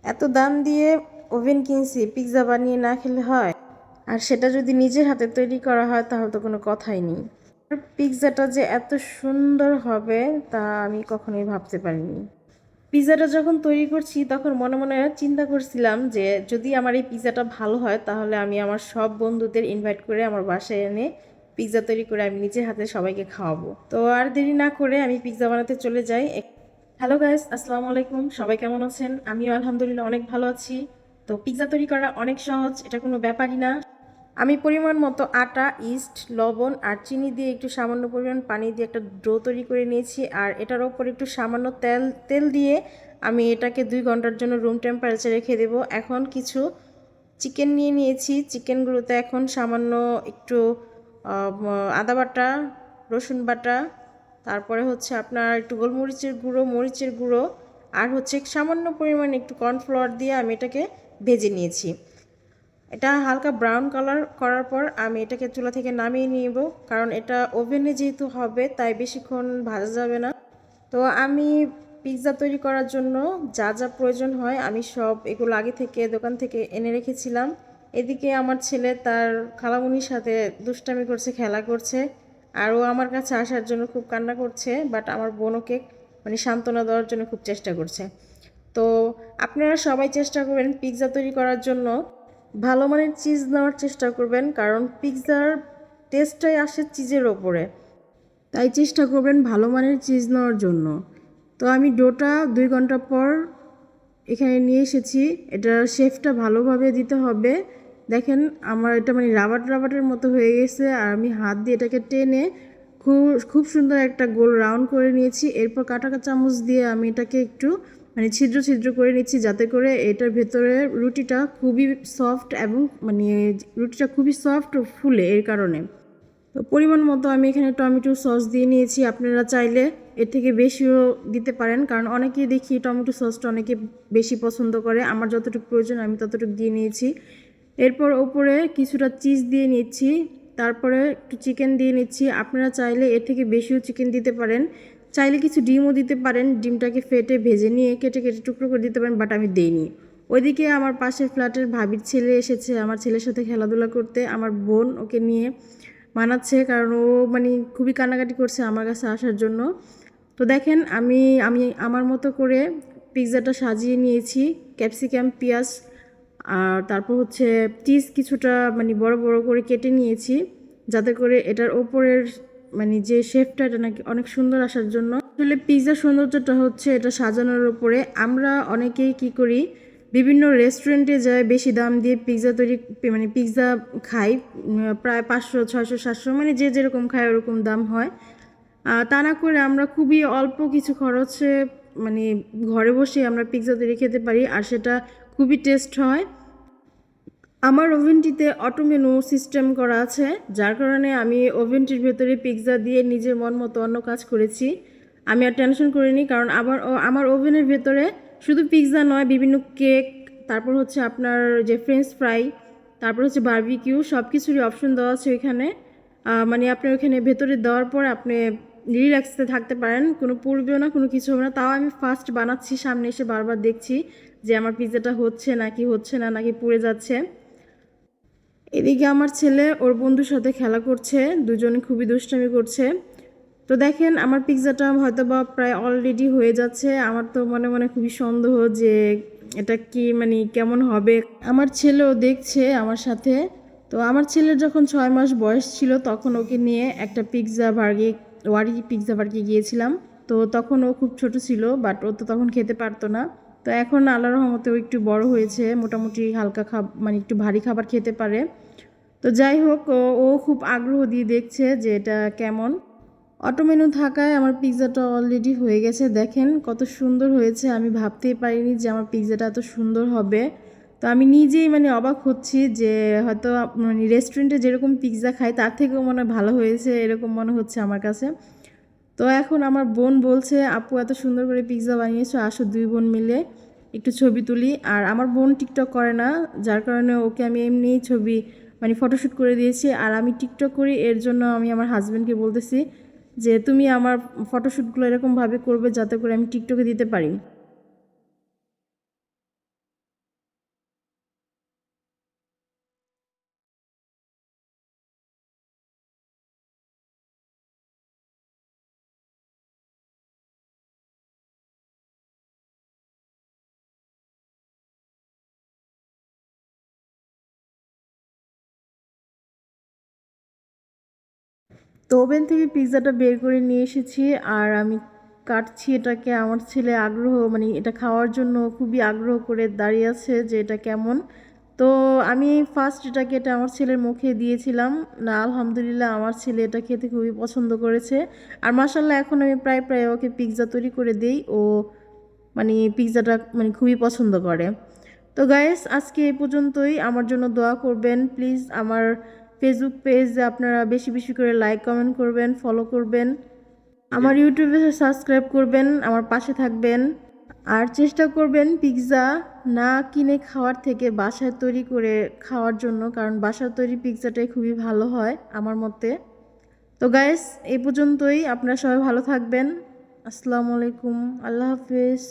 এত দাম দিয়ে ওভেন কিনছি, পিৎজা বানিয়ে না খেলে হয়? আর সেটা যদি নিজের হাতে তৈরি করা হয় তাহলে তো কোনো কথাই নেই। আর পিৎজাটা যে এত সুন্দর হবে তা আমি কখনোই ভাবতে পারিনি। পিৎজাটা যখন তৈরি করছি তখন মনে মনে চিন্তা করছিলাম যে যদি আমার এই পিৎজাটা ভালো হয় তাহলে আমি আমার সব বন্ধুদের ইনভাইট করে আমার বাসায় এনে পিৎজা তৈরি করে আমি নিজের হাতে সবাইকে খাওয়াবো। তো আর দেরি না করে আমি পিৎজা বানাতে চলে যাই। হ্যালো গাইস, আসসালামু আলাইকুম। সবাই কেমন আছেন? আমিও আলহামদুলিল্লাহ অনেক ভালো আছি। তো পিৎজা তৈরি করা অনেক সহজ, এটা কোনো ব্যাপারই না। আমি পরিমাণ মতো আটা, ইস্ট, লবণ আর চিনি দিয়ে একটু সামান্য পরিমাণ পানি দিয়ে একটা ডো তৈরি করে নিয়েছি। আর এটার ওপর একটু সামান্য তেল দিয়ে আমি এটাকে 2 ঘন্টার জন্য রুম টেম্পারেচারে রেখে দেবো। এখন কিছু চিকেন নিয়ে নিয়েছি। চিকেনগুলোতে এখন সামান্য একটু আদা বাটা, রসুন বাটা, তারপরে হচ্ছে আপনার একটু গোলমরিচের গুঁড়ো, মরিচের গুঁড়ো আর হচ্ছে সামান্য পরিমাণে একটু কর্নফ্লাওয়ার দিয়ে আমি এটাকে ভেজে নিয়েছি। এটা হালকা ব্রাউন কালার করার পর আমি এটাকে চুলা থেকে নামিয়ে নিব, কারণ এটা ওভেনে যেহেতু হবে তাই বেশিক্ষণ ভাজা যাবে না। তো আমি পিৎজা তৈরি করার জন্য যা যা প্রয়োজন হয় আমি সব এগুলো আগে থেকে দোকান থেকে এনে রেখেছিলাম। এদিকে আমার ছেলে তার খালামণির সাথে দুষ্টামি করছে, খেলা করছে, আর ও আমার কাছে আসার জন্য খুব কান্না করছে। বাট আমার বোন ওকে মানে সান্ত্বনা দেওয়ার জন্য খুব চেষ্টা করছে। তো আপনারা সবাই চেষ্টা করবেন পিৎজা তৈরি করার জন্য ভালো মানের চিজ নেওয়ার চেষ্টা করবেন, কারণ পিৎজার টেস্টটাই আসে চিজের ওপরে। তাই চেষ্টা করবেন ভালো মানের চিজ নেওয়ার জন্য। তো আমি ডোটা 2 ঘন্টা পর এখানে নিয়ে এসেছি। এটার শেপটা ভালোভাবে দিতে হবে। দেখেন আমার এটা মানে রাবারের মতো হয়ে গেছে, আর আমি হাত দিয়ে এটাকে টেনে খুব খুব সুন্দর একটা গোল রাউন্ড করে নিয়েছি। এরপর কাঁটা চামচ দিয়ে আমি এটাকে একটু মানে ছিদ্র ছিদ্র করে নিচ্ছি, যাতে করে এটার ভেতরে রুটিটা খুবই সফট এবং মানে রুটিটা খুবই সফট ও ফুলে এর কারণে। তো পরিমাণ মতো আমি এখানে টমেটো সস দিয়ে নিয়েছি। আপনারা চাইলে এর থেকে বেশিও দিতে পারেন, কারণ অনেকেই দেখি টমেটো সসটা অনেকে বেশি পছন্দ করে। আমার যতটুকু প্রয়োজন আমি ততটুকু দিয়ে নিয়েছি। এরপর ওপরে কিছুটা চিজ দিয়ে নিচ্ছি, তারপরে একটু চিকেন দিয়ে নিচ্ছি। আপনারা চাইলে এর থেকে বেশিও চিকেন দিতে পারেন, চাইলে কিছু ডিমও দিতে পারেন। ডিমটাকে ফেটে ভেজে নিয়ে কেটে কেটে টুকরো করে দিতে পারেন, বাট আমি দেইনি। ওইদিকে আমার পাশের ফ্ল্যাটের ভাবির ছেলে এসেছে আমার ছেলের সাথে খেলাধুলা করতে। আমার বোন ওকে নিয়ে মানাচ্ছে, কারণ ও মানে খুবই কান্নাকাটি করছে আমার কাছে আসার জন্য। তো দেখেন আমি আমি আমার মতো করে পিৎজাটা সাজিয়ে নিয়েছি। ক্যাপসিকাম, পেঁয়াজ আর তারপর হচ্ছে চিজ কিছুটা মানে বড় বড় করে কেটে নিয়েছি, যাতে করে এটার ওপরের মানে যে শেপটা এটা নাকি অনেক সুন্দর আসার জন্য। আসলে পিৎজার সৌন্দর্যটা হচ্ছে এটা সাজানোর উপরে। আমরা অনেকেই কি করি, বিভিন্ন রেস্টুরেন্টে যায় বেশি দাম দিয়ে পিৎজা তৈরি মানে পিৎজা খাই, প্রায় 500, 600, 700 মানে যে যেরকম খায় ওরকম দাম হয়। তা না করে আমরা খুবই অল্প কিছু খরচে মানে ঘরে বসে আমরা পিৎজা তৈরি খেতে পারি, আর সেটা খুবই টেস্ট হয়। আমার ওভেনটিতে অটো মেনু সিস্টেম করা আছে, যার কারণে আমি ওভেনটির ভেতরে পিৎজা দিয়ে নিজের মন মতো অন্য কাজ করেছি। আমি আর টেনশন করিনি, কারণ আমার ওভেনের ভেতরে শুধু পিৎজা নয়, বিভিন্ন কেক, তারপর হচ্ছে আপনার যে ফ্রেঞ্চ ফ্রাই, তারপর হচ্ছে বারবিকিউ, সব কিছুরই অপশন দেওয়া আছে ওইখানে। মানে আপনি ওইখানে ভেতরে দেওয়ার পর আপনি রিল্যাক্সে থাকতে পারেন, কোনো পুড়বেও না, কোনো কিছু হবে না। তাও আমি ফার্স্ট বানাচ্ছি, সামনে এসে বারবার দেখছি যে আমার পিৎজাটা হচ্ছে নাকি হচ্ছে না, নাকি পুড়ে যাচ্ছে। এদিকে আমার ছেলে ওর বন্ধুর সাথে খেলা করছে, দুজনে খুবই দুষ্টামি করছে। তো দেখেন আমার পিৎজাটা হয়তো বা প্রায় অলরেডি হয়ে যাচ্ছে। আমার তো মনে মনে খুবই সন্দেহ যে এটা কি মানে কেমন হবে। আমার ছেলেও দেখছে আমার সাথে। তো আমার ছেলের যখন 6 মাস বয়স ছিল তখন ওকে নিয়ে একটা ওয়ারি পিৎজা বার্গে গিয়েছিলাম। তো তখন ও খুব ছোট ছিল, বাট ও তো তখন খেতে পারতো না। তো এখন আল্লাহর রহমতে ও একটু বড় হয়েছে, মোটামুটি হালকা মানে একটু ভারী খাবার খেতে পারে। তো যাই হোক, ও খুব আগ্রহ দিয়ে দেখছে যে এটা কেমন। অটো মেনু থাকায় আমার পিৎজাটা অলরেডি হয়ে গেছে। দেখেন কত সুন্দর হয়েছে, আমি ভাবতেই পারিনি যে আমার পিৎজাটা এত সুন্দর হবে। তো আমি নিজেই মানে অবাক হচ্ছি যে হয়তো মানে রেস্টুরেন্টে যেরকম পিৎজা খাই তার থেকেও মনে হয় ভালো হয়েছে, এরকম মনে হচ্ছে আমার কাছে। তো এখন আমার বোন বলছে, আপু এত সুন্দর করে পিৎজা বানিয়েছো, আসো 2 বোন মিলে একটু ছবি তুলি। আর আমার বোন টিকটক করে না, যার কারণে ওকে আমি এমনিই ছবি মানে ফটোশ্যুট করে দিয়েছি। আর আমি টিকটক করি, এর জন্য আমি আমার হাজব্যান্ডকে বলতেছি যে তুমি আমার ফটোশ্যুটগুলো এরকমভাবে করবে যাতে করে আমি টিকটকে দিতে পারি। তো ওভেন থেকে পিৎজাটা বের করে নিয়ে এসেছি আর আমি কাটছি এটাকে। আমার ছেলে আগ্রহ মানে এটা খাওয়ার জন্য খুবই আগ্রহ করে দাঁড়িয়ে আছে যে এটা কেমন। তো আমি ফার্স্ট এটা কেটে আমার ছেলের মুখে দিয়েছিলাম। না, আলহামদুলিল্লাহ আমার ছেলে এটা খেতে খুবই পছন্দ করেছে। আর মাশাল্লাহ এখন আমি প্রায় প্রায় ওকে পিৎজা তৈরি করে দিই। ও মানে পিৎজাটা মানে খুবই পছন্দ করে। তো গাইস, আজকে এই পর্যন্তই। আমার জন্য দোয়া করবেন প্লিজ। আমার ফেসবুক পেজ আপনারা বেশি বেশি করে লাইক কমেন্ট করবেন, ফলো করবেন। আমার ইউটিউবে সাবস্ক্রাইব করবেন, আমার পাশে থাকবেন। আর চেষ্টা করবেন পিৎজা না কিনে খাওয়ার থেকে বাসায় তৈরি করে খাওয়ার জন্য, কারণ বাসার তৈরি পিৎজাটাই খুবই ভালো হয় আমার মতে। তো গাইস, এই পর্যন্তই। আপনারা সবাই ভালো থাকবেন। আসসালামু আলাইকুম, আল্লাহ হাফেজ।